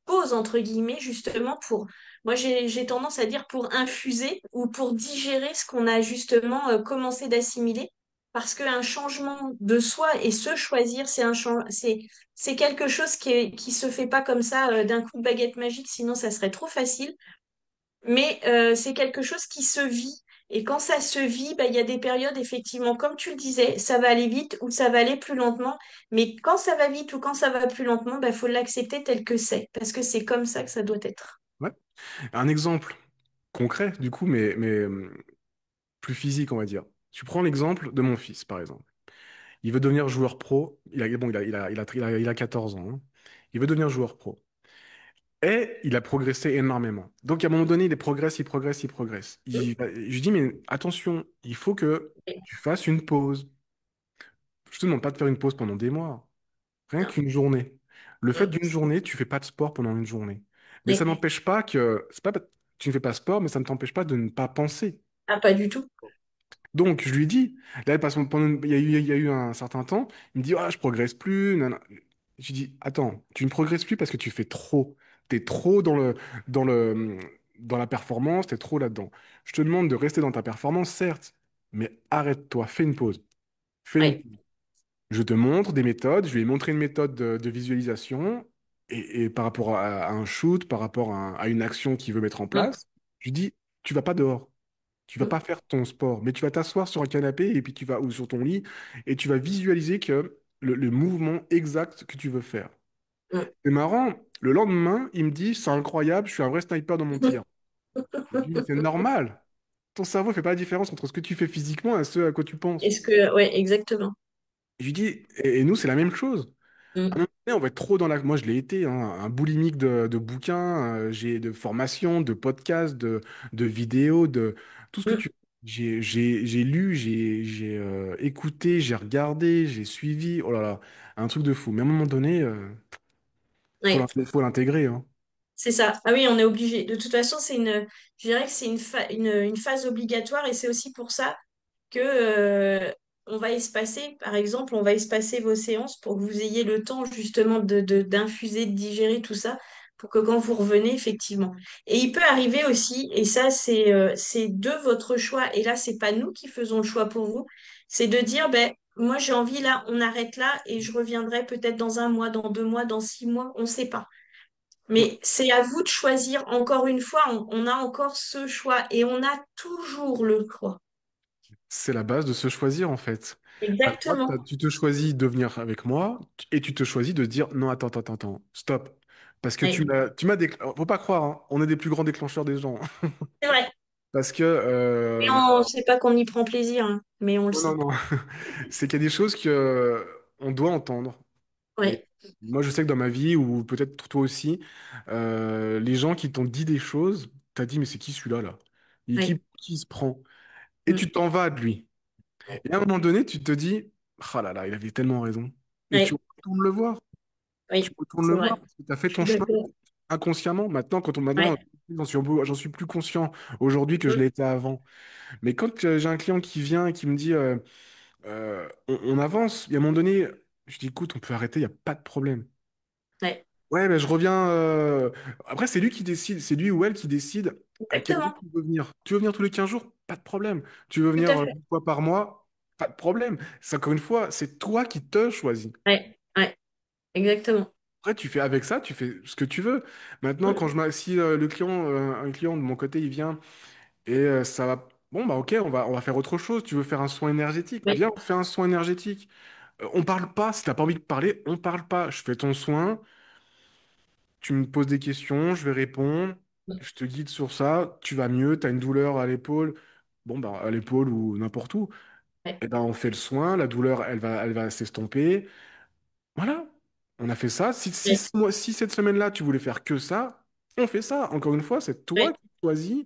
pause, entre guillemets, justement, pour, moi, j'ai tendance à dire pour infuser ou pour digérer ce qu'on a, justement, commencé d'assimiler. Parce qu'un changement de soi et se choisir, c'est quelque chose qui se fait pas comme ça d'un coup de baguette magique, sinon ça serait trop facile. Mais c'est quelque chose qui se vit. Et quand ça se vit, bah, il y a des périodes, effectivement, comme tu le disais, ça va aller vite ou ça va aller plus lentement. Mais quand ça va vite ou quand ça va plus lentement, il faut l'accepter tel que c'est. Parce que c'est comme ça que ça doit être. ouais. Un exemple concret, du coup, mais plus physique, on va dire. Tu prends l'exemple de mon fils, par exemple. Il veut devenir joueur pro. Bon, il a 14 ans, hein. Il veut devenir joueur pro. Et il a progressé énormément. Donc, à un moment donné, il progresse, il progresse, il progresse. Je lui dis, mais attention, il faut que tu fasses une pause. Je te demande pas de faire une pause pendant des mois. Rien Non. qu'une journée. Le fait Mm. d'une journée, tu fais pas de sport pendant une journée. Mais ça Oui. n'empêche pas que, c'est pas, tu ne fais pas sport, mais ça ne t'empêche pas de ne pas penser. Ah, pas du tout. Donc, je lui dis, là, il y a eu un certain temps, il me dit, ah, je progresse plus. Nanana. Je lui dis, attends, tu ne progresses plus parce que tu fais trop. T'es trop dans le, dans la performance, t'es trop là-dedans. Je te demande de rester dans ta performance, certes, mais arrête-toi, fais une pause. Fais une Oui. pause. Je te montre des méthodes, je lui ai montré une méthode de visualisation, et par rapport à un shoot, par rapport à une action qu'il veut mettre en Mm. place, je lui dis, tu vas pas dehors. Tu vas Mm. pas faire ton sport, mais tu vas t'asseoir sur un canapé et puis ou sur ton lit et tu vas visualiser que le mouvement exact que tu veux faire. Mm. C'est marrant, le lendemain, il me dit, c'est incroyable, je suis un vrai sniper dans mon tir. Je lui dis, mais c'est normal. Ton cerveau fait pas la différence entre ce que tu fais physiquement et ce à quoi tu penses. Est-ce que, ouais, exactement. Je lui dis, et nous, c'est la même chose. À un Mm. moment donné, on va être trop dans la. Moi, je l'ai été, hein, un boulimique de bouquins, j'ai de formations, de podcasts, de vidéos, de tout ce que Mm. tu. J'ai lu, j'ai écouté, j'ai regardé, j'ai suivi. Oh là là, un truc de fou. Mais à un moment donné, Ouais. faut l'intégrer, hein. C'est ça. Ah oui, on est obligé. De toute façon, je dirais que c'est une phase obligatoire et c'est aussi pour ça que on va espacer, par exemple, on va espacer vos séances pour que vous ayez le temps justement d'infuser, de digérer tout ça, pour que quand vous revenez, effectivement. Et il peut arriver aussi, et ça c'est de votre choix, et là c'est pas nous qui faisons le choix pour vous, c'est de dire, ben moi j'ai envie là, on arrête là et je reviendrai peut-être dans un mois, dans 2 mois, dans 6 mois, on ne sait pas. Mm. Mais c'est à vous de choisir. Encore une fois, on a encore ce choix et on a toujours le choix. C'est la base de se choisir, en fait. Exactement. Tu te choisis de venir avec moi et tu te choisis de dire non, attends, attends, attends, stop. Parce que Ouais. faut pas croire, hein, on est des plus grands déclencheurs des gens. C'est vrai. Parce que, Mais on ne sait pas qu'on y prend plaisir, hein, mais on le non, non, sait. non, c'est qu'il y a des choses que on doit entendre. Et Ouais. moi, je sais que dans ma vie, ou peut-être toi aussi, les gens qui t'ont dit des choses, t'as dit, mais c'est qui celui-là, là? Ouais. Qui se prend? Et Mm. tu t'en vas de lui. Et à un moment donné, tu te dis, ah là là, il avait tellement raison. Et tu Ouais. retournes le voir. Tu Oui, retournes le c'est voir vrai. parce que tu as fait Je ton suis chemin d'accord. inconsciemment. Maintenant, Ouais. j'en suis plus conscient aujourd'hui que je Mm. l'ai été avant. Mais quand j'ai un client qui vient et qui me dit, on avance, et à un moment donné, je dis, écoute, on peut arrêter, il n'y a pas de problème. Ouais. Ouais, mais je reviens. Après, c'est lui qui décide, c'est lui ou elle qui décide à quel jour Exactement. tu veux venir. Tu veux venir tous les 15 jours? Pas de problème. Tu veux Tout venir à fait. une fois par mois? Pas de problème. C'est encore une fois, c'est toi qui te choisis. Ouais. Ouais. Exactement. Après, tu fais avec ça, tu fais ce que tu veux. Maintenant, Mm. si un client de mon côté, il vient et ça va. Bon, bah ok, on va faire autre chose. Tu veux faire un soin énergétique? Oui. Viens, on fait un soin énergétique. On parle pas. Si t'as pas envie de parler, on parle pas. Je fais ton soin. Tu me poses des questions, je vais répondre, je te guide sur ça, tu vas mieux, tu as une douleur à l'épaule, bon bah à l'épaule ou n'importe où, Ouais. et ben on fait le soin, la douleur elle va s'estomper. Voilà, on a fait ça. Ouais. Si cette semaine-là tu voulais faire que ça, on fait ça. Encore une fois, c'est toi Ouais. qui choisis.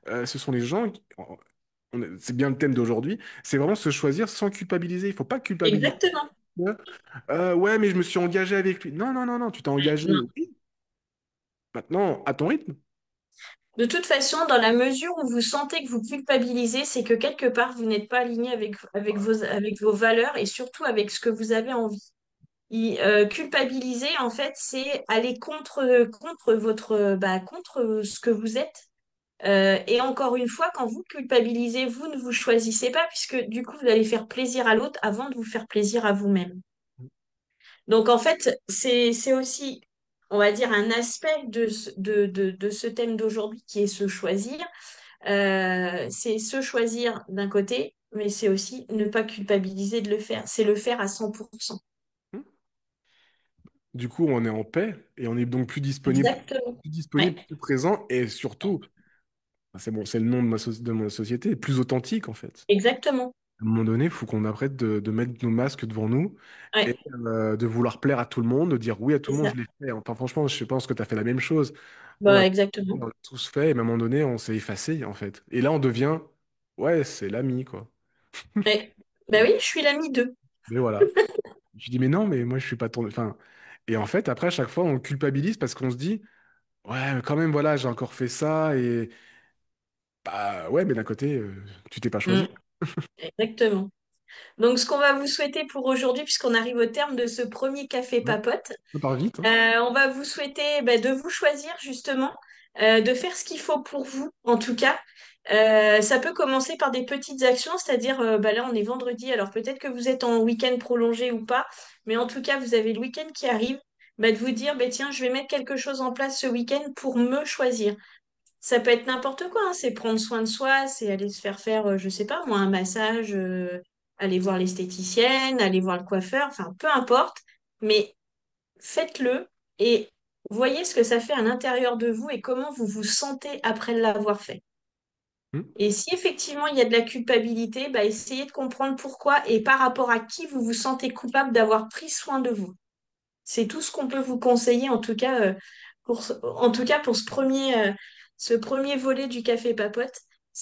Ce sont les gens c'est bien le thème d'aujourd'hui, c'est vraiment se choisir sans culpabiliser. Il faut pas culpabiliser. Exactement. Ouais, mais je me suis engagé avec lui. Non, non, non, non, tu t'es engagé. Non. Oui. Maintenant, à ton rythme. De toute façon, dans la mesure où vous sentez que vous culpabilisez, c'est que quelque part, vous n'êtes pas aligné avec vos valeurs et surtout avec ce que vous avez envie. Culpabiliser, en fait, c'est aller contre contre ce que vous êtes. Et encore une fois, quand vous culpabilisez, vous ne vous choisissez pas, puisque du coup, vous allez faire plaisir à l'autre avant de vous faire plaisir à vous-même. Donc, en fait, c'est aussi, on va dire, un aspect de ce thème d'aujourd'hui qui est se choisir. C'est se choisir d'un côté, mais c'est aussi ne pas culpabiliser de le faire. C'est le faire à 100%. Du coup, on est en paix et on est donc Exactement. plus Ouais, disponible, plus présent et surtout, c'est bon, c'est le nom de de ma société, plus authentique en fait. exactement. À un moment donné, il faut qu'on arrête de mettre nos masques devant nous et Ouais, de vouloir plaire à tout le monde, de dire oui à tout c'est le monde, ça. je l'ai fait. Enfin, franchement, je pense que tu as fait la même chose. Bah, exactement. On l'a tous fait et à un moment donné, on s'est effacé en fait. Et là, on devient, ouais, c'est l'ami quoi. Ouais. Bah oui, je suis l'ami d'eux. Mais voilà. Je dis, mais non, mais moi, je suis pas ton. Enfin, et en fait, après, à chaque fois, on culpabilise parce qu'on se dit, ouais, mais quand même, voilà, j'ai encore fait ça et bah ouais, mais d'un côté, tu t'es pas Mm, choisi. exactement. Donc, ce qu'on va vous souhaiter pour aujourd'hui, puisqu'on arrive au terme de ce premier café Ouais, papote, ça part vite, hein. on va vous souhaiter de vous choisir justement, de faire ce qu'il faut pour vous, en tout cas. Ça peut commencer par des petites actions, c'est-à-dire, là, on est vendredi, alors peut-être que vous êtes en week-end prolongé ou pas, mais en tout cas, vous avez le week-end qui arrive, de vous dire, tiens, je vais mettre quelque chose en place ce week-end pour me choisir. Ça peut être n'importe quoi, hein. C'est prendre soin de soi, c'est aller se faire, je sais pas moi, un massage, aller voir l'esthéticienne, aller voir le coiffeur, enfin peu importe, mais faites-le et voyez ce que ça fait à l'intérieur de vous et comment vous vous sentez après l'avoir fait. Hmm. Et si effectivement il y a de la culpabilité, essayez de comprendre pourquoi et par rapport à qui vous vous sentez coupable d'avoir pris soin de vous. C'est tout ce qu'on peut vous conseiller, en tout cas, en tout cas pour ce premier volet du café papote.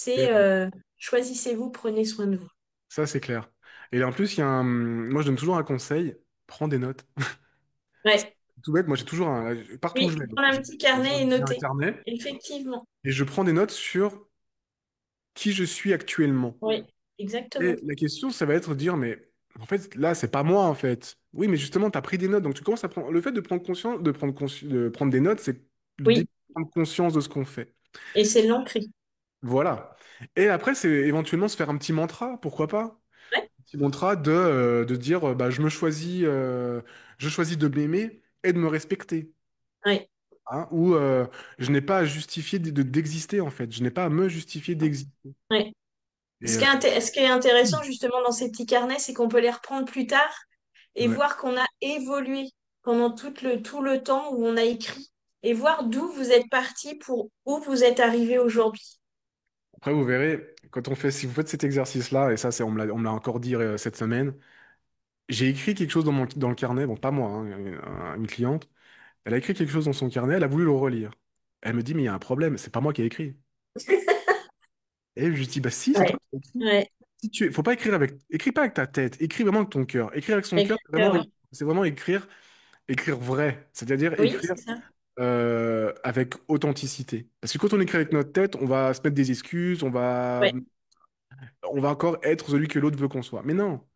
Et C'est choisissez-vous, prenez soin de vous. ça, c'est clair. Et en plus, moi, je donne toujours un conseil, prends des notes. C'est Ouais, tout bête, moi, j'ai toujours partout où je oui, vais, prendre un petit carnet et j'ai un noter. carnet Effectivement. et je prends des notes sur qui je suis actuellement. Oui, Et exactement. la question, ça va être de dire, mais en fait, là, c'est pas moi, en fait. Oui, mais justement, tu as pris des notes. Donc, tu commences à prendre. Le fait de prendre conscience, de prendre des notes, c'est le début Oui, de prendre conscience de ce qu'on fait. et c'est l'ancrer. Voilà. Et après, c'est éventuellement se faire un petit mantra, pourquoi pas? Ouais, Un petit mantra de dire, bah, je choisis de m'aimer et de me respecter. ouais, Hein, ou je n'ai pas à justifier d'exister, en fait. Je n'ai pas à me justifier d'exister. ouais. Et Ce qui est intéressant justement dans ces petits carnets, c'est qu'on peut les reprendre plus tard et ouais. voir qu'on a évolué pendant tout le temps où on a écrit. et voir d'où vous êtes parti pour où vous êtes arrivé aujourd'hui. Après, vous verrez, quand on fait, si vous faites cet exercice-là, et ça, on me l'a encore dit cette semaine, j'ai écrit quelque chose dans le carnet, bon, pas moi, hein, une cliente, elle a écrit quelque chose dans son carnet, elle a voulu le relire. Elle me dit, mais il y a un problème, c'est pas moi qui ai écrit. Et je lui dis, bah si, c'est Ouais, toi qui as écrit. ouais, Si faut pas écris pas avec ta tête, écris vraiment avec ton cœur. Écrire avec son avec cœur, le cœur, ouais. c'est vraiment écrire vrai, c'est-à-dire Oui, écrire c'est ça. avec authenticité. Parce que quand on écrit avec notre tête, on va se mettre des excuses, Ouais, on va encore être celui que l'autre veut qu'on soit. Mais non,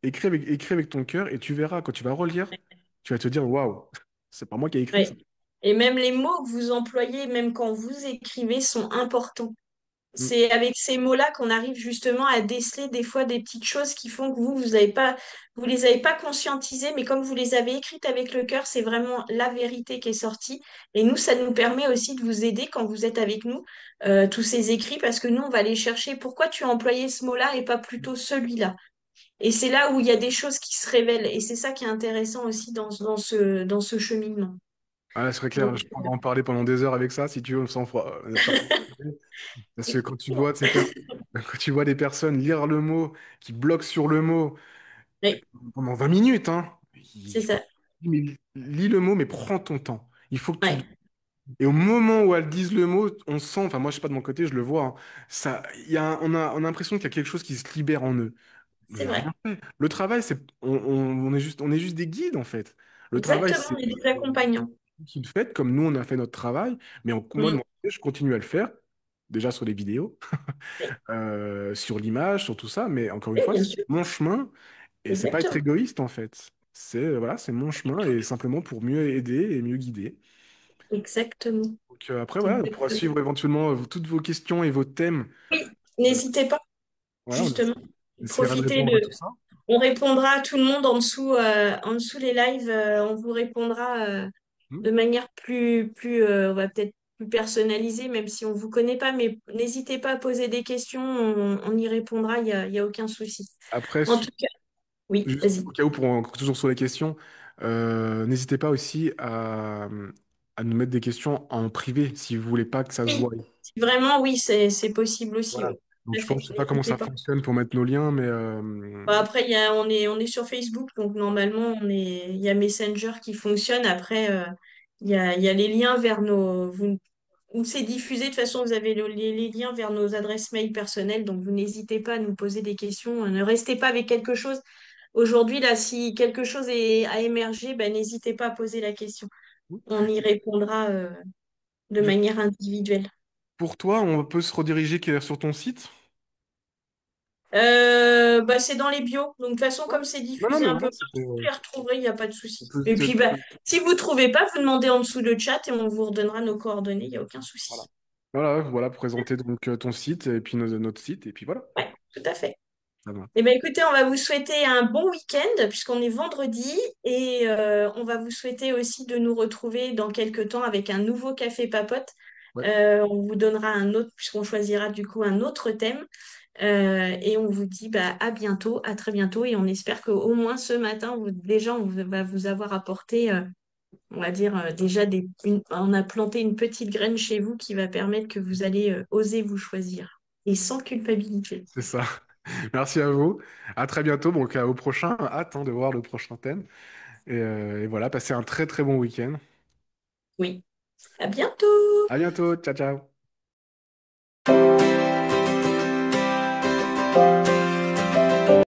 écris avec ton cœur et tu verras, quand tu vas relire, tu vas te dire, waouh, c'est pas moi qui ai écrit ça. ouais. Et même les mots que vous employez, même quand vous écrivez, sont importants. Mm. C'est avec ces mots-là qu'on arrive justement à déceler des fois des petites choses qui font que vous avez pas, vous les avez pas conscientisées, mais comme vous les avez écrites avec le cœur, c'est vraiment la vérité qui est sortie. Et nous, ça nous permet aussi de vous aider quand vous êtes avec nous, tous ces écrits, parce que nous, on va aller chercher pourquoi tu as employé ce mot-là et pas plutôt celui-là. Et c'est là où il y a des choses qui se révèlent. Et c'est ça qui est intéressant aussi dans ce cheminement. Ah, c'est Donc, clair, je pourrais en parler pendant des heures avec ça, si tu veux, parce que quand tu vois quand tu vois des personnes lire le mot, qui bloquent sur le mot oui, pendant 20 minutes, hein, c'est ça. mais lis le mot, mais prends ton temps. Il faut que tu... Ouais, Et au moment où elles disent le mot, on sent, enfin moi je sais pas de mon côté, je le vois, hein, ça, on a l'impression qu'il y a quelque chose qui se libère en eux. c'est J'ai vrai. rien fait. Le travail, on est juste des guides en fait. Le travail, Exactement, c'est et des accompagnants. qu'ils le faites comme nous on a fait notre travail, mais moi de Mm. mon côté, je continue à le faire, déjà sur les vidéos, Oui, sur l'image, sur tout ça, mais encore une oui, fois, bien c'est sûr. mon chemin et c'est pas être Exactement. égoïste en fait. Voilà, c'est mon chemin et simplement pour mieux aider et mieux guider. Exactement. Donc après, voilà, on pourra Exactement. suivre éventuellement toutes vos questions et vos thèmes. Oui, Euh, n'hésitez pas, voilà, justement. on essaiera de Profitez répondre à de. tout ça. On répondra à tout le monde en dessous les lives. On vous répondra Hmm. de manière on va peut-être plus personnalisée, même si on vous connaît pas. Mais n'hésitez pas à poser des questions. On y répondra. Il y a aucun souci. Après, En tout cas, oui, juste vas-y. au cas où, toujours sur les questions, n'hésitez pas aussi à nous mettre des questions en privé si vous voulez pas que ça se Oui, voie. vraiment, oui, c'est possible aussi. Voilà. Oui. Donc Tout à je fait. sais pas comment N'hésitez ça pas. fonctionne pour mettre nos liens, mais Bon, après, on est sur Facebook, donc normalement, il y a Messenger qui fonctionne. Après, il y a les liens vers où c'est diffusé. De toute façon, vous avez les liens vers nos adresses mail personnelles, donc vous n'hésitez pas à nous poser des questions. Ne restez pas avec quelque chose. Aujourd'hui, là, si quelque chose a émergé, ben, n'hésitez pas à poser la question. On y répondra, de du- manière individuelle. pour toi, on peut se rediriger sur ton site? Bah, c'est dans les bios. Donc, de toute façon, Ouais. comme c'est Non, non, diffusé mais un peu voilà, partout, vous les retrouverez, il n'y a pas de on souci. peut Et puis, bah, se- si vous ne trouvez pas, vous demandez en dessous le chat et on vous redonnera nos coordonnées, il n'y a aucun voilà. souci. Voilà, présenter donc ton site et puis notre site, et puis voilà. Ouais, tout à fait. Ça va. Eh bien, écoutez, on va vous souhaiter un bon week-end puisqu'on est vendredi et on va vous souhaiter aussi de nous retrouver dans quelques temps avec un nouveau café papote. Ouais. On vous donnera un autre, puisqu'on choisira du coup un autre thème. Et on vous dit bah, à bientôt, à très bientôt. Et on espère qu'au moins ce matin, déjà, va vous avoir apporté, on va dire, déjà on a planté une petite graine chez vous qui va permettre que vous allez oser vous choisir et sans culpabilité. C'est ça. Merci à vous. À très bientôt. Donc, au prochain. Hâte hein, de voir le prochain thème. Et voilà, passez un très très bon week-end. Oui, à bientôt! À bientôt. Ciao, ciao.